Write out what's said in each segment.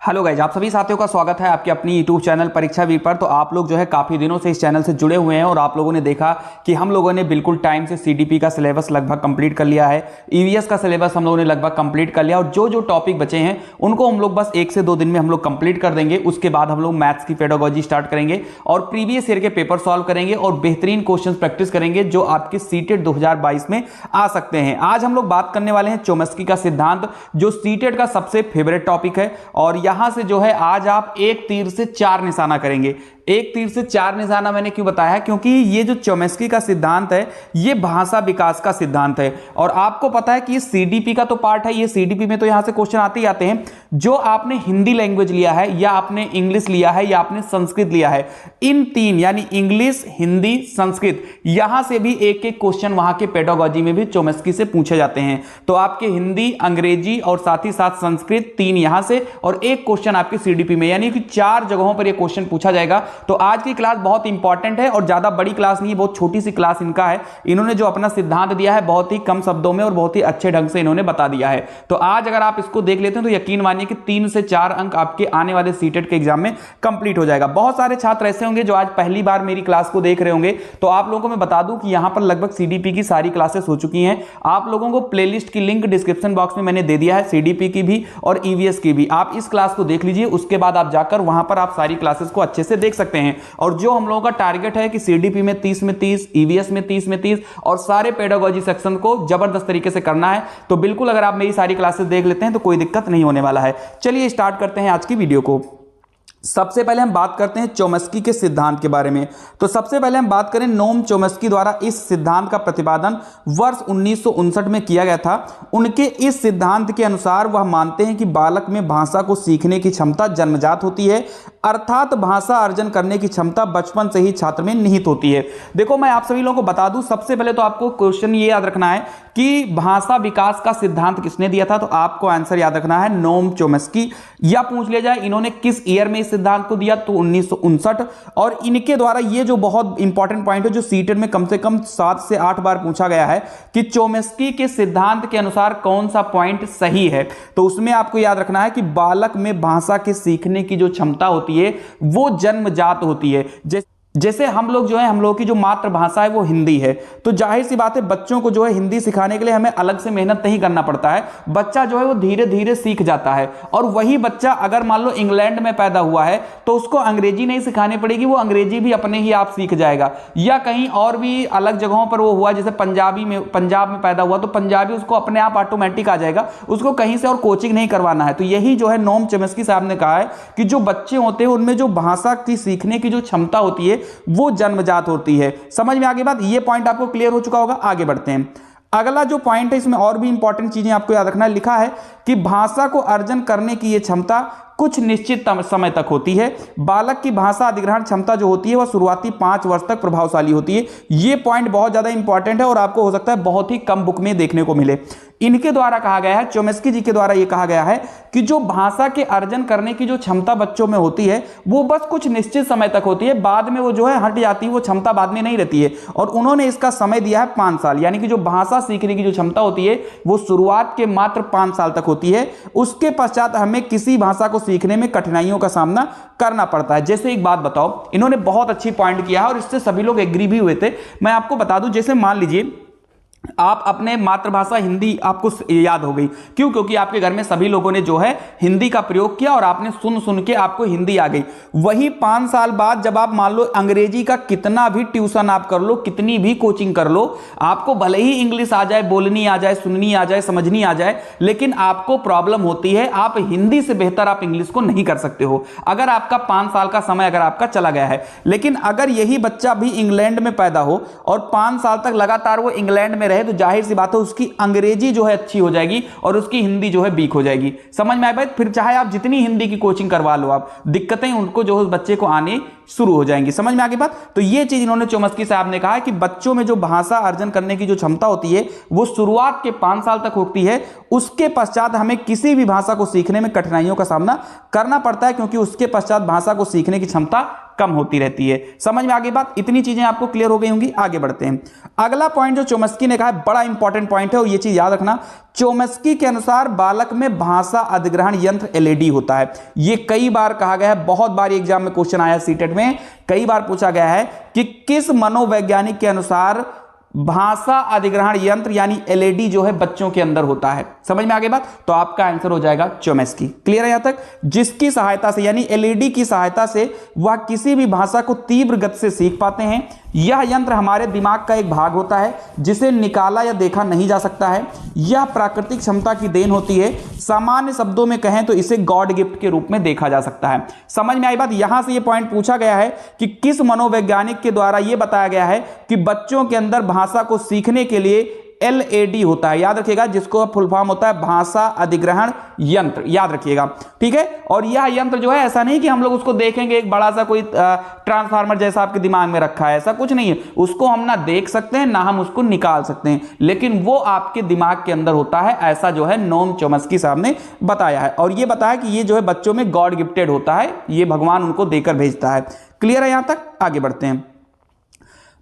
Hello guys, आप सभी साथियों का स्वागत है आपके अपनी यूट्यूब चैनल परीक्षा वीर पर। तो आप लोग जो है काफ़ी दिनों से इस चैनल से जुड़े हुए हैं और आप लोगों ने देखा कि हम लोगों ने बिल्कुल टाइम से सीडीपी का सिलेबस लगभग कंप्लीट कर लिया है। ईवीएस का सिलेबस हम लोगों ने लगभग कंप्लीट कर लिया और जो जो टॉपिक बचे हैं उनको हम लोग बस 1 से 2 दिन में हम लोग कंप्लीट कर देंगे। उसके बाद हम लोग मैथ्स की पेडागोजी स्टार्ट करेंगे और प्रीवियस ईयर के पेपर सॉल्व करेंगे और बेहतरीन क्वेश्चन प्रैक्टिस करेंगे जो आपके सीटेट 2022 में आ सकते हैं। आज हम लोग बात करने वाले हैं चोमस्की का सिद्धांत, जो सीटेट का सबसे फेवरेट टॉपिक है। और यहां से जो है आज आप एक तीर से 4 निशाना करेंगे। एक तीर से 4 निशाना मैंने क्यों बताया? क्योंकि ये जो चोमस्की का सिद्धांत है ये भाषा विकास का सिद्धांत है और आपको पता है कि ये सीडीपी का तो पार्ट है। ये सीडीपी में तो यहां से क्वेश्चन आते ही आते हैं। जो आपने हिंदी लैंग्वेज लिया है या आपने इंग्लिश लिया है या आपने संस्कृत लिया है, इन 3 यानी इंग्लिश, हिंदी, संस्कृत, यहां से भी एक एक क्वेश्चन वहां के पेडागोजी में भी चोमस्की से पूछे जाते हैं। तो आपके हिंदी, अंग्रेजी और साथ ही साथ संस्कृत 3 यहां से और एक क्वेश्चन आपके सीडीपी में, यानी कि 4 जगहों पर यह क्वेश्चन पूछा जाएगा। तो आज की क्लास बहुत इंपॉर्टेंट है और ज्यादा बड़ी क्लास नहीं है, बहुत छोटी सी क्लास इनका है। इन्होंने जो अपना सिद्धांत दिया है बहुत ही कम शब्दों में और बहुत ही अच्छे ढंग से इन्होंने बता दिया है। तो आज अगर आप इसको देख लेते हैं तो यकीन मानिए कि 3 से 4 अंक आपके आने वाले सीटेट के एग्जाम में कंप्लीट हो जाएगा। बहुत सारे छात्र ऐसे होंगे जो आज पहली बार मेरी क्लास को देख रहे होंगे, तो आप लोगों को मैं बता दूं कि यहां पर लगभग सीडीपी की सारी क्लासेस हो चुकी हैं। आप लोगों को प्लेलिस्ट की लिंक डिस्क्रिप्शन बॉक्स में मैंने दे दिया है, सीडीपी की भी और ईवीएस की भी। आप इस क्लास को देख लीजिए, उसके बाद आप जाकर वहां पर आप सारी क्लासेस को अच्छे से देख सकते हैं। और जो हम लोगों का टारगेट है कि सीडीपी में 30 में 30, ईवीएस में 30 में 30 और सारे पेडागोजी सेक्शन को जबरदस्त तरीके से करना है। तो बिल्कुल अगर आप मेरी सारी क्लासेस देख लेते हैं तो कोई दिक्कत नहीं होने वाला है। चलिए स्टार्ट करते हैं आज की वीडियो को। सबसे पहले हम बात करते हैं चोमस्की के सिद्धांत के बारे में। तो सबसे पहले हम बात करें, नोम चोमस्की द्वारा इस सिद्धांत का प्रतिपादन वर्ष 1959 में किया गया था। उनके इस सिद्धांत के अनुसार वह मानते हैं कि बालक में भाषा को सीखने की क्षमता जन्मजात होती है, अर्थात भाषा अर्जन करने की क्षमता बचपन से ही छात्र में निहित होती है। देखो, मैं आप सभी लोगों को बता दूं, सबसे पहले तो आपको क्वेश्चन ये याद रखना है कि भाषा विकास का सिद्धांत किसने दिया था। तो आपको आंसर याद रखना है नोम चोमस्की। या पूछ लिया जाए इन्होंने किस ईयर में इस सिद्धांत को दिया, तो 1959। और इनके द्वारा ये जो बहुत इंपॉर्टेंट पॉइंट है जो सीटेट में कम से कम 7 से 8 बार पूछा गया है कि चोमस्की के सिद्धांत के अनुसार कौन सा पॉइंट सही है, तो उसमें आपको याद रखना है कि बालक में भाषा के सीखने की जो क्षमता होती है वो जन्मजात होती है। जैसे हम लोग जो है, हम लोगों की जो मातृभाषा है वो हिंदी है, तो जाहिर सी बात है बच्चों को जो है हिंदी सिखाने के लिए हमें अलग से मेहनत नहीं करना पड़ता है। बच्चा जो है वो धीरे धीरे सीख जाता है। और वही बच्चा अगर मान लो इंग्लैंड में पैदा हुआ है तो उसको अंग्रेजी नहीं सिखानी पड़ेगी, वो अंग्रेजी भी अपने ही आप सीख जाएगा। या कहीं और भी अलग जगहों पर वो हुआ, जैसे पंजाब में पैदा हुआ तो पंजाबी उसको अपने आप ऑटोमेटिक आ जाएगा, उसको कहीं से और कोचिंग नहीं करवाना है। तो यही जो है नोम चोमस्की साहब ने कहा है कि जो बच्चे होते हैं उनमें जो भाषा की सीखने की जो क्षमता होती है वो जन्मजात होती है। समझ में आगे बात? ये पॉइंट आपको क्लियर हो चुका होगा। आगे बढ़ते हैं। अगला जो पॉइंट है इसमें और भी इंपॉर्टेंट चीजें आपको याद रखना है। लिखा है कि भाषा को अर्जन करने की यह क्षमता कुछ निश्चित समय तक होती है। बालक की भाषा अधिग्रहण क्षमता जो होती है वह शुरुआती 5 वर्ष तक प्रभावशाली होती है। यह पॉइंट बहुत ज्यादा इंपॉर्टेंट है और आपको हो सकता है बहुत ही कम बुक में देखने को मिले। इनके द्वारा कहा गया है, चोमस्की जी के द्वारा यह कहा गया है कि जो भाषा के अर्जन करने की जो क्षमता बच्चों में होती है वो बस कुछ निश्चित समय तक होती है, बाद में वो जो है हट जाती है, वो क्षमता बाद में नहीं रहती है। और उन्होंने इसका समय दिया है 5 साल, यानी कि जो भाषा सीखने की जो क्षमता होती है वो शुरुआत के मात्र 5 साल तक होती है। उसके पश्चात हमें किसी भाषा को सीखने में कठिनाइयों का सामना करना पड़ता है। जैसे एक बात बताओ, इन्होंने बहुत अच्छी पॉइंट किया है और इससे सभी लोग एग्री भी हुए थे। मैं आपको बता दूं, जैसे मान लीजिए आप अपने मातृभाषा हिंदी आपको याद हो गई, क्यों? क्योंकि आपके घर में सभी लोगों ने जो है हिंदी का प्रयोग किया और आपने सुन सुन के आपको हिंदी आ गई। वही 5 साल बाद जब आप मान लो अंग्रेजी का कितना भी ट्यूशन आप कर लो, कितनी भी कोचिंग कर लो, आपको भले ही इंग्लिश आ जाए, बोलनी आ जाए, सुननी आ जाए, समझनी आ जाए, लेकिन आपको प्रॉब्लम होती है, आप हिंदी से बेहतर आप इंग्लिश को नहीं कर सकते हो अगर आपका 5 साल का समय अगर आपका चला गया है। लेकिन अगर यही बच्चा भी इंग्लैंड में पैदा हो और 5 साल तक लगातार वो इंग्लैंड में रहे, तो जाहिर सी बात है उसकी अंग्रेजी जो है अच्छी हो जाएगी और उसकी हिंदी जो है वीक हो जाएगी। समझ में आए बात? फिर चाहे आप जितनी हिंदी की कोचिंग करवा लो, आप दिक्कतें उनको जो है बच्चे को आने शुरू हो जाएंगी। समझ में आगे बात? तो ये चीज इन्होंने चोमस्की साहब ने कहा कि बच्चों में जो भाषा अर्जन करने की जो क्षमता होती है वो शुरुआत के 5 साल तक होती है। उसके पश्चात हमें किसी भी भाषा को सीखने में कठिनाइयों का सामना करना पड़ता है, क्योंकि उसके पश्चात भाषा को सीखने की क्षमता कम होती रहती है। समझ में आ गई बात? इतनी चीजें आपको क्लियर हो गई होंगी। आगे बढ़ते हैं। अगला पॉइंट जो चोम्स्की ने कहा है बड़ा इंपॉर्टेंट पॉइंट है और ये चीज याद रखना, चोम्स्की के अनुसार बालक में भाषा अधिग्रहण यंत्र एलईडी होता है। ये कई बार कहा गया है, बहुत बार एग्जाम में क्वेश्चन आया सीटेट में, कई बार पूछा गया है कि किस मनोवैज्ञानिक के अनुसार भाषा अधिग्रहण यंत्र यानी एलईडी जो है बच्चों के अंदर होता है। समझ में आ गई बात? तो आपका आंसर हो जाएगा चोम्स्की। क्लियर है यहां तक? जिसकी सहायता से यानी एलईडी की सहायता से वह किसी भी भाषा को तीव्र गति से सीख पाते हैं। यह यंत्र हमारे दिमाग का एक भाग होता है जिसे निकाला या देखा नहीं जा सकता है। यह प्राकृतिक क्षमता की देन होती है। सामान्य शब्दों में कहें तो इसे गॉड गिफ्ट के रूप में देखा जा सकता है। समझ में आई बात? यहां से यह पॉइंट पूछा गया है कि किस मनोवैज्ञानिक के द्वारा यह बताया गया है कि बच्चों के अंदर भाषा को सीखने के लिए एलएडी होता है। याद रखिएगा, जिसको फुल फॉर्म होता है भाषा अधिग्रहण यंत्र, याद रखिएगा, ठीक है। और यह यंत्र जो है ऐसा नहीं कि हम लोग उसको देखेंगे एक बड़ा सा कोई ट्रांसफार्मर जैसा आपके दिमाग में रखा है, ऐसा कुछ नहीं है। उसको हम ना देख सकते हैं ना हम उसको निकाल सकते हैं, लेकिन वो आपके दिमाग के अंदर होता है। ऐसा जो है नोम चोम्स्की साहब ने बताया है और ये बताया कि ये जो है बच्चों में गॉड गिफ्टेड होता है, ये भगवान उनको देकर भेजता है। क्लियर है यहां तक? आगे बढ़ते हैं।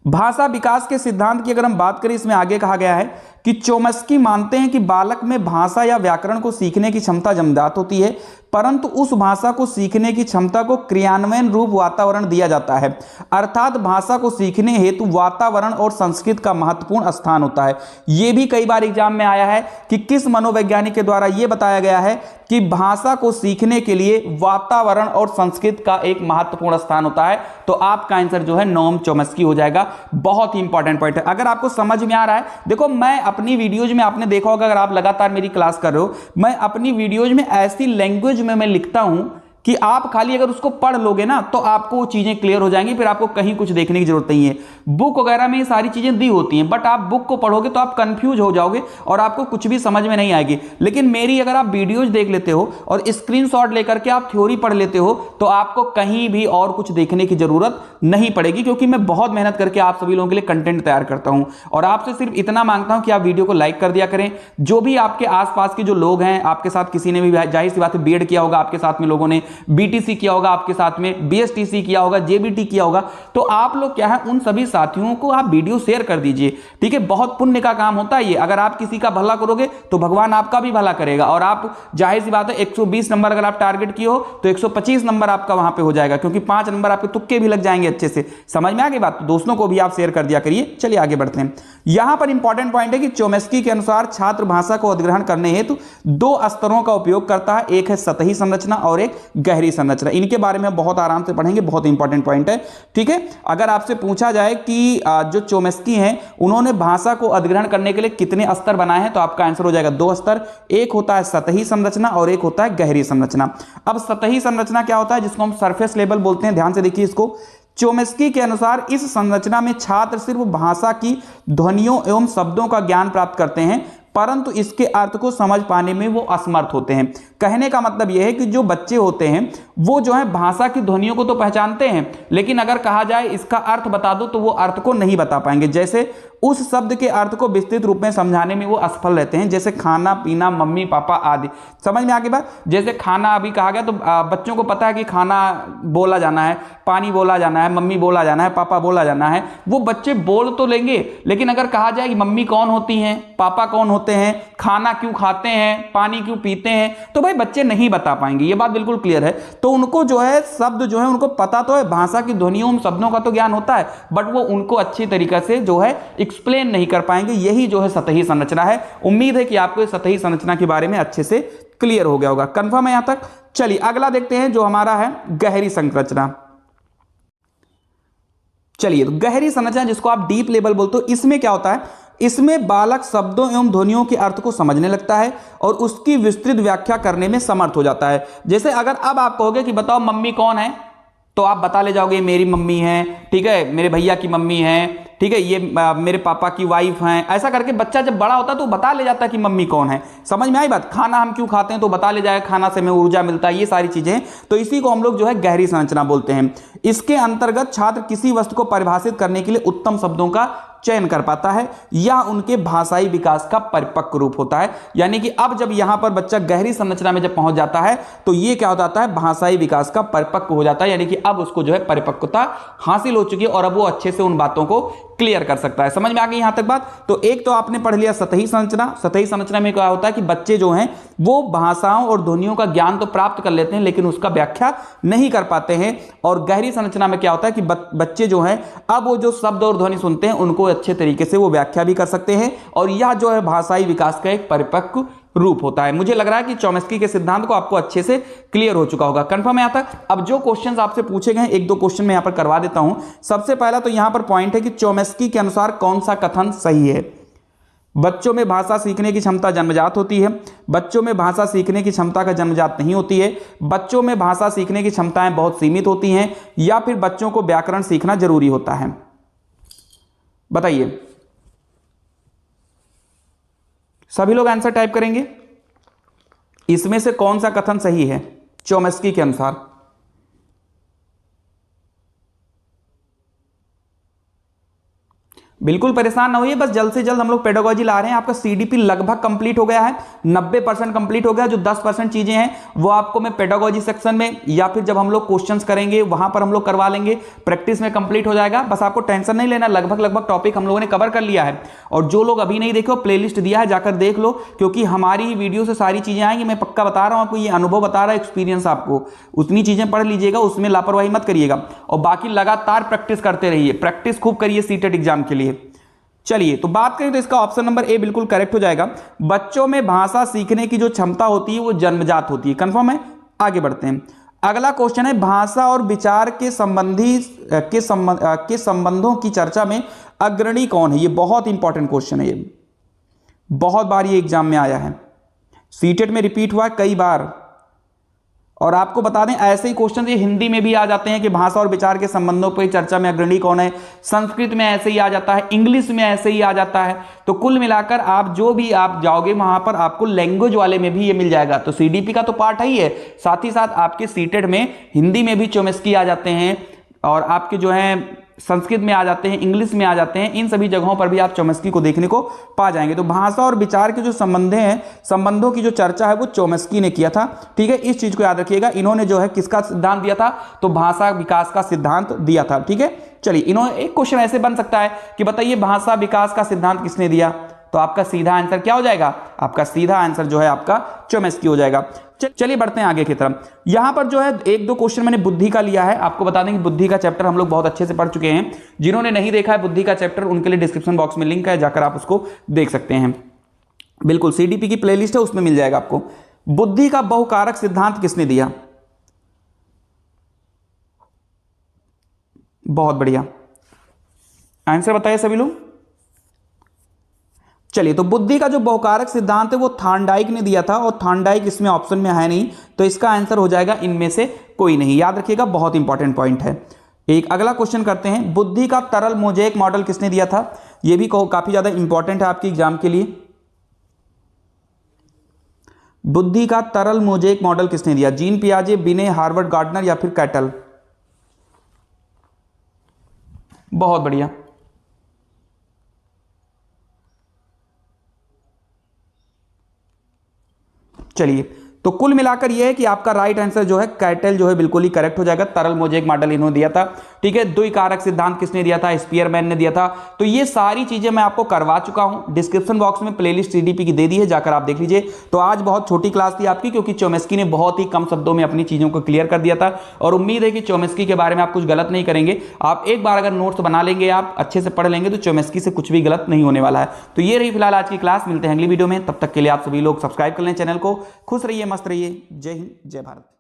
भाषा विकास के सिद्धांत की अगर हम बात करें, इसमें आगे कहा गया है कि चोम्स्की मानते हैं कि बालक में भाषा या व्याकरण को सीखने की क्षमता जन्मजात होती है, परंतु उस भाषा को सीखने की क्षमता को क्रियान्वयन रूप वातावरण दिया जाता है। अर्थात भाषा को सीखने हेतु वातावरण और संस्कृत का महत्वपूर्ण स्थान होता है। यह भी कई बार एग्जाम में आया है कि किस मनोवैज्ञानिक के द्वारा यह बताया गया है कि भाषा को सीखने के लिए वातावरण और संस्कृत का एक महत्वपूर्ण स्थान होता है। तो आपका आंसर जो है नोम चोम्स्की हो जाएगा। बहुत ही इंपॉर्टेंट पॉइंट है। अगर आपको समझ में आ रहा है, देखो मैं अपनी वीडियोज में आपने देखा होगा, अगर आप लगातार मेरी क्लास कर रहे हो, मैं अपनी वीडियोज में ऐसी लैंग्वेज में मैं लिखता हूं कि आप खाली अगर उसको पढ़ लोगे ना तो आपको वो चीजें क्लियर हो जाएंगी, फिर आपको कहीं कुछ देखने की जरूरत नहीं है। बुक वगैरह में ये सारी चीजें दी होती हैं, बट आप बुक को पढ़ोगे तो आप कंफ्यूज हो जाओगे और आपको कुछ भी समझ में नहीं आएगी। लेकिन मेरी अगर आप वीडियोज देख लेते हो और स्क्रीनशॉट लेकर के आप थ्योरी पढ़ लेते हो तो आपको कहीं भी और कुछ देखने की जरूरत नहीं पड़ेगी, क्योंकि मैं बहुत मेहनत करके आप सभी लोगों के लिए कंटेंट तैयार करता हूं। और आपसे सिर्फ इतना मांगता हूं कि आप वीडियो को लाइक कर दिया करें। जो भी आपके आसपास के जो लोग हैं, आपके साथ किसी ने भी जाहिर सी बात है बीएड किया होगा, आपके साथ में लोगों ने बीटीसी किया होगा, आपके साथ में बीएसटीसी किया होगा, जेबीटी किया होगा, तो आप लोग क्या है उन सभी साथियों को आप वीडियो शेयर कर दीजिए, ठीक है। बहुत पुण्य का काम होता है ये। अगर आप किसी का भला करोगे तो भगवान आपका भी भला करेगा। और आप जाहिर सी बात है 120 नंबर अगर आप टारगेट किए हो तो 125 नंबर आपका वहां पे हो जाएगा, क्योंकि 5 नंबर आपके तुक्के भी लग जाएंगे अच्छे से। समझ में आ गई बात? दोस्तों को भी आप शेयर कर दिया करिए। चलिए आगे बढ़ते हैं। यहां पर इंपॉर्टेंट पॉइंट है कि चोम्स्की के अनुसार छात्र भाषा को अधिग्रहण करने हेतु 2 स्तरों का उपयोग करता है। एक है सतही संरचना और एक गहरी संरचना। इनके बारे में बहुत आराम से पढ़ेंगे, बहुत इंपॉर्टेंट पॉइंट है, ठीक है। अगर आपसे पूछा जाए कि जो चोम्स्की हैं उन्होंने भाषा को अधिग्रहण करने के लिए कितने स्तर बनाए हैं, तो आपका आंसर हो जाएगा 2 स्तर। एक होता है सतही संरचना और एक होता है गहरी संरचना। अब सतही संरचना क्या होता है, जिसको हम सरफेस लेवल बोलते हैं। ध्यान से देखिए इसको। चोम्स्की के अनुसार इस संरचना में छात्र सिर्फ भाषा की ध्वनियों एवं शब्दों का ज्ञान प्राप्त करते हैं, परंतु इसके अर्थ को समझ पाने में वो असमर्थ होते हैं। कहने का मतलब यह है कि जो बच्चे होते हैं वो जो है भाषा की ध्वनियों को तो पहचानते हैं, लेकिन अगर कहा जाए इसका अर्थ बता दो तो वो अर्थ को नहीं बता पाएंगे। जैसे उस शब्द के अर्थ को विस्तृत रूप में समझाने में वो असफल रहते हैं, जैसे खाना पीना, मम्मी पापा आदि। समझ में आ गई बात? जैसे खाना अभी कहा गया तो बच्चों को पता है कि खाना बोला जाना है, पानी बोला जाना है, मम्मी बोला जाना है, पापा बोला जाना है। वो बच्चे बोल तो लेंगे, लेकिन अगर कहा जाए कि मम्मी कौन होती हैं, पापा कौन होते हैं, खाना क्यों खाते हैं, पानी क्यों पीते हैं, तो भाई बच्चे नहीं बता पाएंगे। ये बात बिल्कुल क्लियर है। तो उनको जो है शब्द जो है उनको पता तो है, भाषा की ध्वनियों शब्दों का तो ज्ञान होता है, बट वो उनको अच्छी तरीके से जो है एक्सप्लेन नहीं कर पाएंगे। यही जो है सतही संरचना है। उम्मीद है कि आपको इस सतही संरचना के बारे में अच्छे से क्लियर हो गया होगा। कंफर्म है यहां तक? चलिए अगला देखते हैं जो हमारा है गहरी संरचना। चलिए, तो गहरी संरचना जिसको आप डीप लेवल बोलते हो, इसमें क्या होता है, इसमें बालक शब्दों एवं ध्वनियों के अर्थ को समझने लगता है और उसकी विस्तृत व्याख्या करने में समर्थ हो जाता है। जैसे अगर अब आप कहोगे कि बताओ मम्मी कौन है, तो आप बता ले जाओगे मेरी मम्मी है, ठीक है, मेरे भैया की मम्मी है, ठीक है, ये मेरे पापा की वाइफ हैं। ऐसा करके बच्चा जब बड़ा होता है तो बता ले जाता है कि मम्मी कौन है। समझ में आई बात? खाना हम क्यों खाते हैं तो बता ले जाएगा खाना से हमें ऊर्जा मिलता है, ये सारी चीजें। तो इसी को हम लोग जो है गहरी संरचना बोलते हैं। इसके अंतर्गत छात्र किसी वस्तु को परिभाषित करने के लिए उत्तम शब्दों का चयन कर पाता है, या उनके भाषाई विकास का परिपक्व रूप होता है। यानी कि अब जब यहां पर बच्चा गहरी संरचना में जब पहुंच जाता है तो ये क्या हो जाता है, भाषाई विकास का परिपक्व हो जाता है। यानी कि अब उसको जो है परिपक्वता हासिल हो चुकी है और अब वो अच्छे से उन बातों को क्लियर कर सकता है। समझ में आ गई यहां तक बात? तो एक तो आपने पढ़ लिया सतही संरचना। सतही संरचना में क्या होता है कि बच्चे जो हैं वो भाषाओं और ध्वनियों का ज्ञान तो प्राप्त कर लेते हैं लेकिन उसका व्याख्या नहीं कर पाते हैं। और गहरी संरचना में क्या होता है कि बच्चे जो हैं अब वो जो शब्द और ध्वनि सुनते हैं उनको अच्छे तरीके से वो व्याख्या भी कर सकते हैं, और यह जो है भाषाई विकास का एक परिपक्व रूप होता है। मुझे लग रहा है कि चॉम्स्की के सिद्धांत को आपको अच्छे से क्लियर हो चुका होगा। कंफर्म है यहां तक? अब जो क्वेश्चंस आपसे पूछे गए एक दो क्वेश्चन मैं यहां पर करवा देता हूं। सबसे पहला तो यहां पर पॉइंट है कि चॉम्स्की के अनुसार कौन सा कथन सही है। बच्चों में भाषा सीखने की क्षमता जन्मजात होती है, बच्चों में भाषा सीखने की क्षमता का जन्मजात नहीं होती है, बच्चों में भाषा सीखने की क्षमताएं बहुत सीमित होती हैं, या फिर बच्चों को व्याकरण सीखना जरूरी होता है। बताइए, सभी लोग आंसर टाइप करेंगे। इसमें से कौन सा कथन सही है चॉम्स्की के अनुसार? बिल्कुल परेशान ना होइए, बस जल्द से जल्द हम लोग पेडागोजी ला रहे हैं। आपका सीडीपी लगभग कंप्लीट हो गया है, 90% कंप्लीट हो गया। जो 10% चीजें हैं वो आपको मैं पेडागोजी सेक्शन में या फिर जब हम लोग क्वेश्चंस करेंगे वहां पर हम लोग करवा लेंगे, प्रैक्टिस में कंप्लीट हो जाएगा। बस आपको टेंशन नहीं लेना, लगभग टॉपिक हम लोगों ने कवर कर लिया है। और जो लोग अभी नहीं देखे प्लेलिस्ट दिया है, जाकर देख लो, क्योंकि हमारी वीडियो से सारी चीजें आएंगी। मैं पक्का बता रहा हूं आपको, ये अनुभव बता रहा है, एक्सपीरियंस आपको। उतनी चीजें पढ़ लीजिएगा, उसमें लापरवाही मत करिएगा, और बाकी लगातार प्रैक्टिस करते रहिए, प्रैक्टिस खूब करिए सीटेट एग्जाम के लिए। चलिए, तो बात करें तो इसका ऑप्शन नंबर ए बिल्कुल करेक्ट हो जाएगा। बच्चों में भाषा सीखने की जो क्षमता होती है वो जन्मजात होती है। कंफर्म है? आगे बढ़ते हैं। अगला क्वेश्चन है, भाषा और विचार के संबंधों की चर्चा में अग्रणी कौन है? ये बहुत इंपॉर्टेंट क्वेश्चन है, ये बहुत बार ये एग्जाम में आया है, सीटेट में रिपीट हुआ है कई बार। और आपको बता दें, ऐसे ही क्वेश्चन ये हिंदी में भी आ जाते हैं कि भाषा और विचार के संबंधों पर चर्चा में अग्रणी कौन है। संस्कृत में ऐसे ही आ जाता है, इंग्लिश में ऐसे ही आ जाता है। तो कुल मिलाकर आप जो भी आप जाओगे वहां पर आपको लैंग्वेज वाले में भी ये मिल जाएगा। तो सीडीपी का तो पार्ट है ही है, साथ ही साथ आपके सीटेट में हिंदी में भी चॉम्स्की आ जाते हैं, और आपके जो है संस्कृत में आ जाते हैं, इंग्लिश में आ जाते हैं। इन सभी जगहों पर भी आप चॉम्स्की को देखने को पा जाएंगे। तो भाषा और विचार के जो संबंधों की जो चर्चा है वो चॉम्स्की ने किया था। ठीक है, इस चीज को याद रखिएगा। इन्होंने जो है किसका सिद्धांत दिया था? तो भाषा विकास का सिद्धांत दिया था। ठीक है, चलिए, इन्होंने एक क्वेश्चन ऐसे बन सकता है कि बताइए भाषा विकास का सिद्धांत किसने दिया? तो आपका सीधा आंसर क्या हो जाएगा? आपका सीधा आंसर जो है आपका चॉम्स्की हो जाएगा। चलिए बढ़ते हैं आगे की तरफ। यहां पर जो है एक दो क्वेश्चन मैंने बुद्धि का लिया है। आपको बता दें कि बुद्धि का चैप्टर हम लोग बहुत अच्छे से पढ़ चुके हैं। जिन्होंने नहीं देखा है बुद्धि का चैप्टर, उनके लिए डिस्क्रिप्शन बॉक्स में लिंक है, जाकर आप उसको देख सकते हैं। बिल्कुल सीडीपी की प्लेलिस्ट है, उसमें मिल जाएगा आपको। बुद्धि का बहुकारक सिद्धांत किसने दिया? बहुत बढ़िया, आंसर बताइए सभी लोग। चलिए, तो बुद्धि का जो बहुकारक सिद्धांत है वो थॉर्नडाइक ने दिया था, और थॉर्नडाइक इसमें ऑप्शन में है नहीं, तो इसका आंसर हो जाएगा इनमें से कोई नहीं। याद रखिएगा, बहुत इंपॉर्टेंट पॉइंट है। एक अगला क्वेश्चन करते हैं, बुद्धि का तरल मोज़ेक मॉडल किसने दिया था? यह भी काफी ज्यादा इंपॉर्टेंट है आपके एग्जाम के लिए। बुद्धि का तरल मोज़ेक मॉडल किसने दिया? जीन पियाजे, बिने, हार्वर्ड गार्डनर या फिर कैटल? बहुत बढ़िया, चलिए, तो कुल मिलाकर यह है कि आपका राइट आंसर जो है कैटल जो है बिल्कुल ही करेक्ट हो जाएगा। तरल मोज़ेक मॉडल इन्होंने दिया था। ठीक है, द्विकारक सिद्धांत किसने दिया था? स्पीयरमैन ने दिया था। तो ये सारी चीजें मैं आपको करवा चुका हूं। डिस्क्रिप्शन बॉक्स में प्लेलिस्ट सीडीपी की दे दी है, जाकर आप देख लीजिए। तो आज बहुत छोटी क्लास थी आपकी, क्योंकि चॉम्स्की ने बहुत ही कम शब्दों में अपनी चीजों को क्लियर कर दिया था। और उम्मीद है कि चॉम्स्की के बारे में आप कुछ गलत नहीं करेंगे। आप एक बार अगर नोट्स बना लेंगे, आप अच्छे से पढ़ लेंगे, तो चॉम्स्की से कुछ भी गलत नहीं होने वाला है। तो ये रही फिलहाल आज की क्लास। मिलते हैं अगली वीडियो में, तब तक के लिए आप सभी लोग सब्सक्राइब कर लें चैनल को। खुश रहिए, मस्त रहिए। जय हिंद, जय भारत।